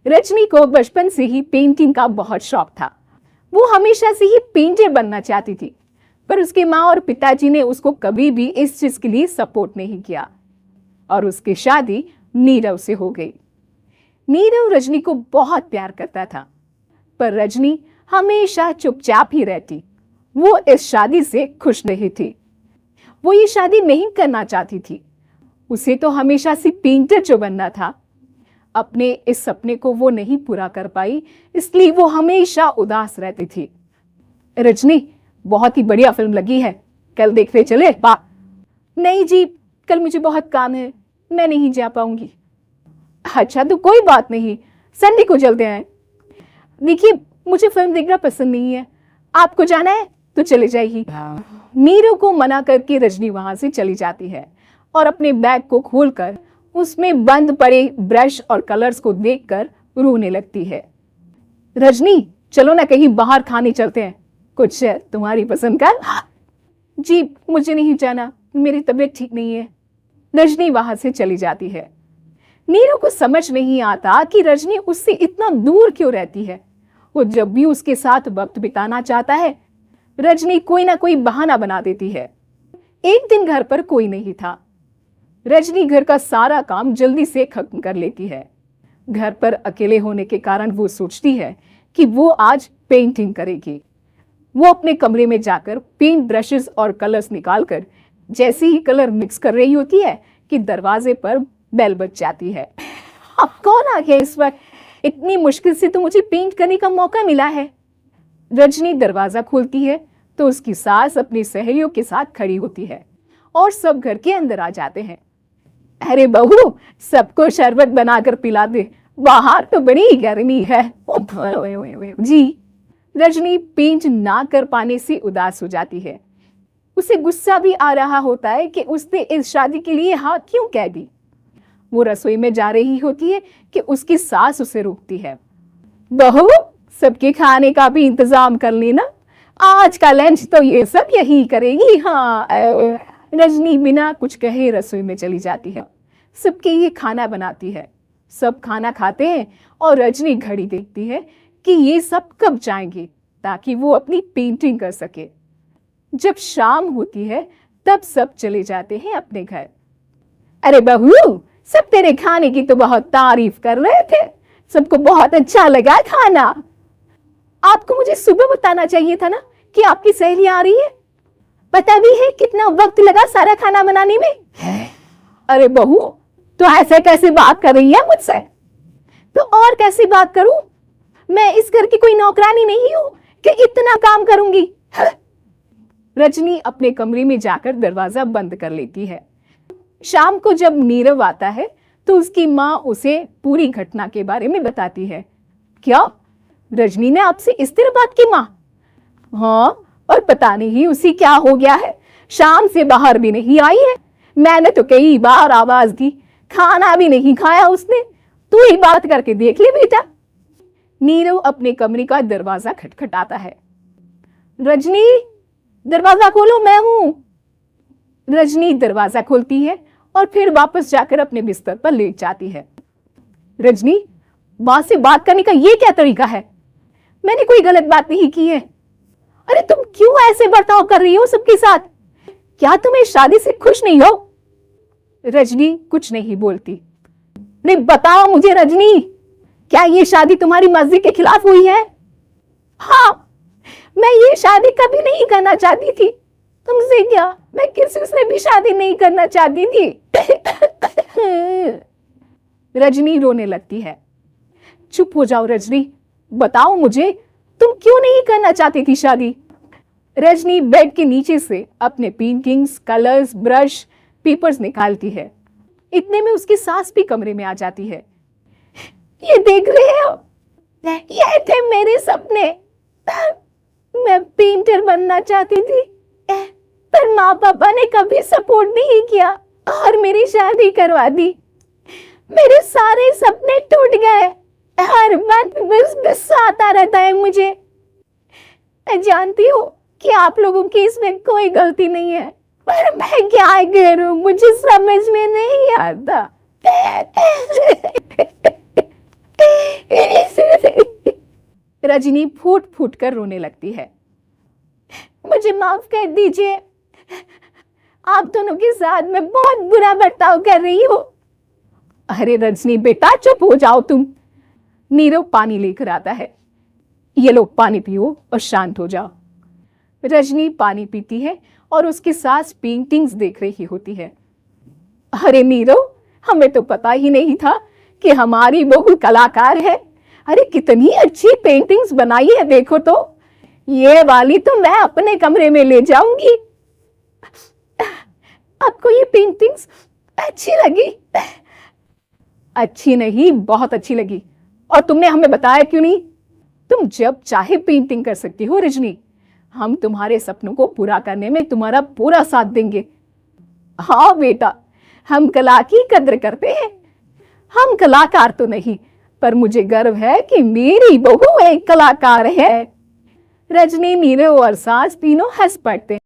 रजनी को बचपन से ही पेंटिंग का बहुत शौक था। वो हमेशा से ही पेंटर बनना चाहती थी, पर उसकी माँ और पिताजी ने उसको कभी भी इस चीज के लिए सपोर्ट नहीं किया और उसकी शादी नीरव से हो गई। नीरव रजनी को बहुत प्यार करता था, पर रजनी हमेशा चुपचाप ही रहती। वो इस शादी से खुश नहीं थी। वो ये शादी नहीं करना चाहती थी। उसे तो हमेशा से पेंटर जो बनना था, अपने इस सपने को वो नहीं पूरा कर पाई, इसलिए वो हमेशा उदास रहती थी। रजनी, बहुत ही बढ़िया फिल्म लगी है, कल देखने चले? नहीं जी, कल मुझे बहुत काम है, मैं नहीं जा पाऊंगी। अच्छा तो कोई बात नहीं, संडे को चलते हैं। देखिए, मुझे फिल्म देखना पसंद नहीं है, आपको जाना है तो चले जाइए। नीरव को मना करके रजनी वहां से चली जाती है और अपने बैग को खोलकर उसमें बंद पड़े ब्रश और कलर्स को देखकर रोने लगती है। रजनी, चलो ना कहीं बाहर खाने चलते हैं, कुछ तुम्हारी पसंद का। जी मुझे नहीं जाना, मेरी तबीयत ठीक नहीं है। रजनी वहां से चली जाती है। नीरव को समझ नहीं आता कि रजनी उससे इतना दूर क्यों रहती है। वो जब भी उसके साथ वक्त बिताना चाहता है, रजनी कोई ना कोई बहाना बना देती है। एक दिन घर पर कोई नहीं था। रजनी घर का सारा काम जल्दी से खत्म कर लेती है। घर पर अकेले होने के कारण वो सोचती है कि वो आज पेंटिंग करेगी। वो अपने कमरे में जाकर पेंट ब्रशेस और कलर्स निकालकर जैसे ही कलर मिक्स कर रही होती है कि दरवाजे पर बेल बज जाती है। अब कौन आ गया इस वक्त? इतनी मुश्किल से तो मुझे पेंट करने का मौका मिला है। रजनी दरवाजा खोलती है तो उसकी सास अपनी सहेलियों के साथ खड़ी होती है और सब घर के अंदर आ जाते हैं। अरे बहू, सबको शरबत बनाकर पिला दे, बाहर तो बड़ी गर्मी है। जी। रजनी पेंट ना कर पाने से उदास हो जाती है। उसे गुस्सा भी आ रहा होता है कि उसने इस शादी के लिए हाँ क्यों कह दी। वो रसोई में जा रही होती है कि उसकी सास उसे रोकती है। बहू, सबके खाने का भी इंतजाम कर लेना, आज का लंच तो ये सब यही करेगी। हाँ। रजनी बिना कुछ कहे रसोई में चली जाती है। सबके लिए खाना बनाती है। सब खाना खाते हैं और रजनी घड़ी देखती है कि ये सब कब जाएंगे ताकि वो अपनी पेंटिंग कर सके। जब शाम होती है तब सब चले जाते हैं अपने घर। अरे बहू, सब तेरे खाने की तो बहुत तारीफ कर रहे थे, सबको बहुत अच्छा लगा खाना। आपको मुझे सुबह बताना चाहिए था ना कि आपकी सहेली आ रही है। पता भी है कितना वक्त लगा सारा खाना बनाने में। अरे बहू, तो ऐसे कैसे बात कर रही है मुझसे? तो और कैसी बात करूं? मैं इस घर की कोई नौकरानी नहीं हूं कि इतना काम करूंगी। रजनी अपने कमरे में जाकर दरवाजा बंद कर लेती है। शाम को जब नीरव आता है तो उसकी माँ उसे पूरी घटना के बारे में बताती है। क्या रजनी ने आपसे इस तरह बात की? माँ, हाँ, और पता नहीं उसे क्या हो गया है, शाम से बाहर भी नहीं आई है। मैंने तो कई बार आवाज दी, खाना भी नहीं खाया उसने। तू ही बात करके देख ले बेटा। नीरव अपने कमरे का दरवाजा खटखटाता है। रजनी, दरवाजा खोलो, मैं हूं। रजनी दरवाजा खोलती है और फिर वापस जाकर अपने बिस्तर पर लेट जाती है। रजनी, मां से बात करने का ये क्या तरीका है? मैंने कोई गलत बात नहीं की है। अरे तुम क्यों ऐसे बर्ताव कर रही हो सबके साथ? क्या तुम इस शादी से खुश नहीं हो? रजनी कुछ नहीं बोलती। नहीं, बताओ मुझे रजनी, क्या ये शादी तुम्हारी मर्जी के खिलाफ हुई है? हाँ, मैं ये शादी कभी नहीं करना चाहती थी। तुमसे क्या, मैं किसी से भी शादी नहीं करना चाहती थी। रजनी रोने लगती है। चुप हो जाओ रजनी, बताओ मुझे, तुम क्यों नहीं करना चाहती थी शादी? रजनी बेड के नीचे से अपने पेंटिंग्स, कलर्स, ब्रश, पेपर्स निकालती है। इतने में उसकी सास भी कमरे में आ जाती है। ये देख रहे हो, ये थे मेरे सपने। मैं पेंटर बनना चाहती थी, पर माँ पापा ने कभी सपोर्ट नहीं किया और मेरी शादी करवा दी। मेरे सारे सपने टूट गए। हर वक्त बस गुस्सा आता रहता है मुझे। मैं जानती हूँ कि आप लोगों की इसमें कोई गलती नहीं है, पर मैं क्या करूं, मुझे समझ में नहीं आता। रजनी फूट फूट कर रोने लगती है। मुझे माफ कर दीजिए, आप दोनों के साथ मैं बहुत बुरा बर्ताव कर रही हूं। अरे रजनी बेटा चुप हो जाओ तुम। नीरव पानी लेकर आता है। ये लो पानी पियो और शांत हो जाओ। रजनी पानी पीती है और उसकी सास पेंटिंग्स देख रही होती है। अरे नीरव, हमें तो पता ही नहीं था कि हमारी बहू कलाकार है। अरे कितनी अच्छी पेंटिंग्स बनाई है, देखो तो। ये वाली तो मैं अपने कमरे में ले जाऊंगी। आपको ये पेंटिंग्स अच्छी लगी? अच्छी नहीं, बहुत अच्छी लगी। और तुमने हमें बताया क्यों नहीं? तुम जब चाहे पेंटिंग कर सकती हो रजनी। हम तुम्हारे सपनों को पूरा करने में तुम्हारा पूरा साथ देंगे। हाँ बेटा, हम कला की कद्र करते हैं। हम कलाकार तो नहीं, पर मुझे गर्व है कि मेरी बहू एक कलाकार है। रजनी, नीरव और सास तीनों हंस पड़ते हैं।